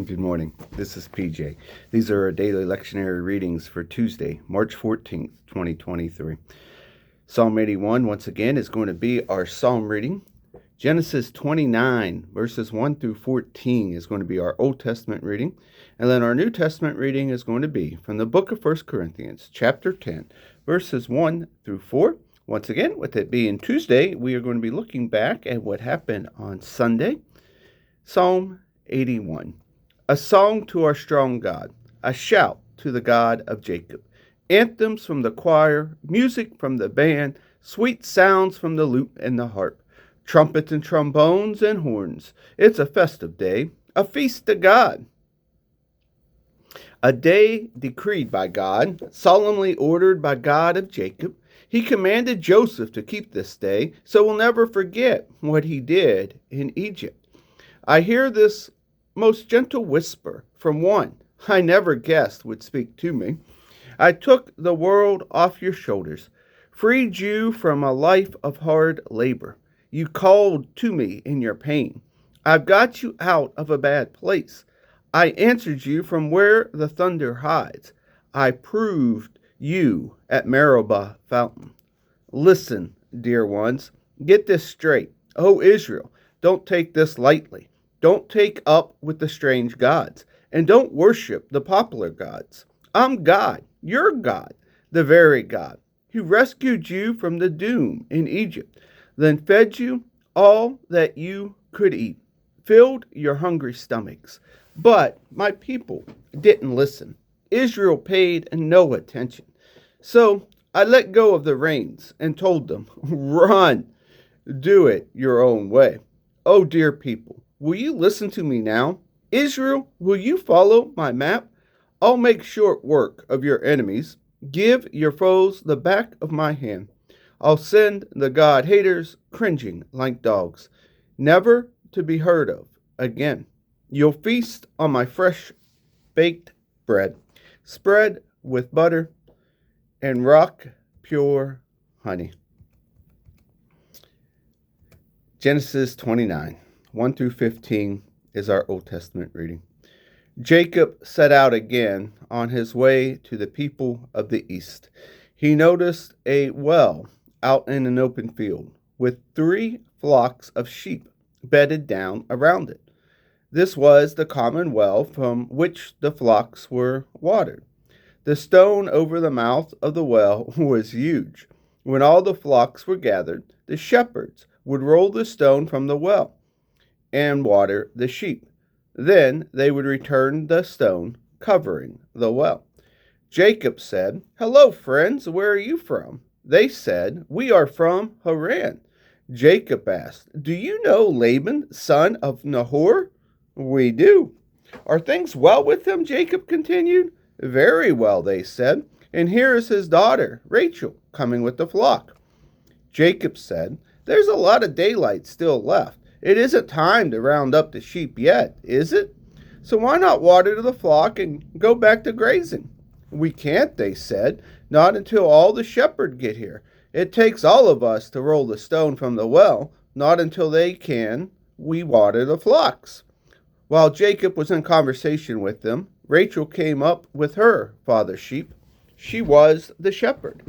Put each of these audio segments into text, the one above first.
Good morning. This is PJ. These are our daily lectionary readings for Tuesday, March 14th, 2023. Psalm 81, once again, is going to be our psalm reading. Genesis 29, verses 1 through 14 is going to be our Old Testament reading. And then our New Testament reading is going to be from the book of 1 Corinthians, chapter 10, verses 1 through 4. Once again, with it being Tuesday, we are going to be looking back at what happened on Sunday. Psalm 81. A song to our strong God, a shout to the God of Jacob. Anthems from the choir, music from the band, sweet sounds from the lute and the harp, trumpets and trombones and horns. It's a festive day, a feast to God. A day decreed by God, solemnly ordered by God of Jacob. He commanded Joseph to keep this day, so we'll never forget what he did in Egypt. I hear this most gentle whisper from one I never guessed would speak to me. I took the world off your shoulders, freed you from a life of hard labor. You called to me in your pain. I've got you out of a bad place. I answered you from where the thunder hides. I proved you at Meribah fountain. Listen, dear ones, get this straight. O Israel, don't take this lightly. Don't take up with the strange gods, and don't worship the popular gods. I'm God, your God, the very God, who rescued you from the doom in Egypt, then fed you all that you could eat, filled your hungry stomachs. But my people didn't listen. Israel paid no attention. So I let go of the reins and told them, run, do it your own way. Oh, dear people, will you listen to me now? Israel, will you follow my map? I'll make short work of your enemies. Give your foes the back of my hand. I'll send the God haters cringing like dogs, never to be heard of again. You'll feast on my fresh baked bread, spread with butter and rock pure honey. Genesis 29, 1 through 15 is our Old Testament reading. Jacob set out again on his way to the people of the east. He noticed a well out in an open field with 3 flocks of sheep bedded down around it. This was the common well from which the flocks were watered. The stone over the mouth of the well was huge. When all the flocks were gathered, the shepherds would roll the stone from the well and water the sheep. Then they would return the stone covering the well. Jacob said, "Hello, friends, where are you from?" They said, "We are from Haran." Jacob asked, "Do you know Laban, son of Nahor?" "We do." "Are things well with him?" Jacob continued. "Very well," they said. "And here is his daughter, Rachel, coming with the flock." Jacob said, "There's a lot of daylight still left. It isn't time to round up the sheep yet, is it? So why not water the flock and go back to grazing?" "We can't," they said, "not until all the shepherds get here. It takes all of us to roll the stone from the well. Not until they can, we water the flocks." While Jacob was in conversation with them, Rachel came up with her father's sheep. She was the shepherd.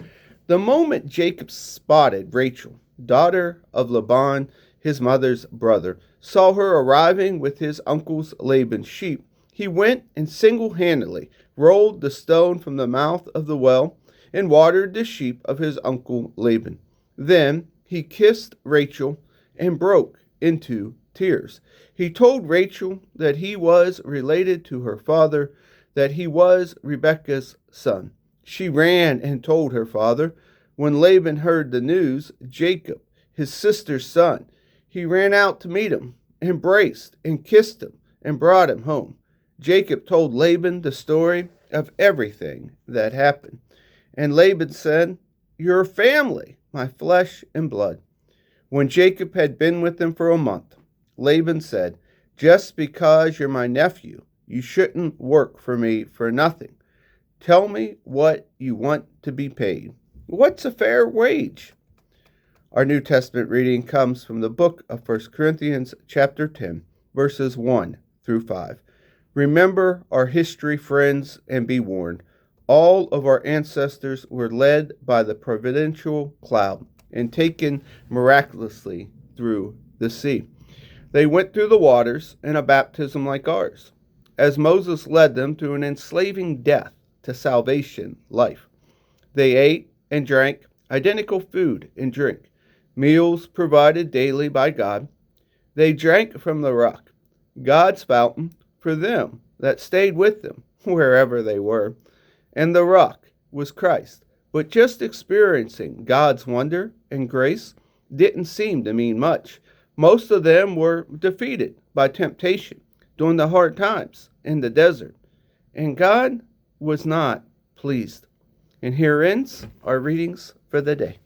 The moment Jacob spotted Rachel, daughter of Laban, his mother's brother, saw her arriving with his uncle's Laban's sheep, he went and single-handedly rolled the stone from the mouth of the well and watered the sheep of his uncle Laban. Then he kissed Rachel and broke into tears. He told Rachel that he was related to her father, that he was Rebekah's son. She ran and told her father. When Laban heard the news, Jacob, his sister's son, he ran out to meet him, embraced and kissed him, and brought him home. Jacob told Laban the story of everything that happened. And Laban said, "You're family, my flesh and blood." When Jacob had been with them for a month, Laban said, "Just because you're my nephew, you shouldn't work for me for nothing. Tell me what you want to be paid. What's a fair wage?" Our New Testament reading comes from the book of 1 Corinthians chapter 10, verses 1 through 5. Remember our history, friends, and be warned. All of our ancestors were led by the providential cloud and taken miraculously through the sea. They went through the waters in a baptism like ours, as Moses led them through an enslaving death to salvation life. They ate and drank identical food and drink, meals provided daily by God. They drank from the rock, God's fountain, for them that stayed with them wherever they were. And the rock was Christ. But just experiencing God's wonder and grace didn't seem to mean much. Most of them were defeated by temptation during the hard times in the desert. And God was not pleased. And here ends our readings for the day.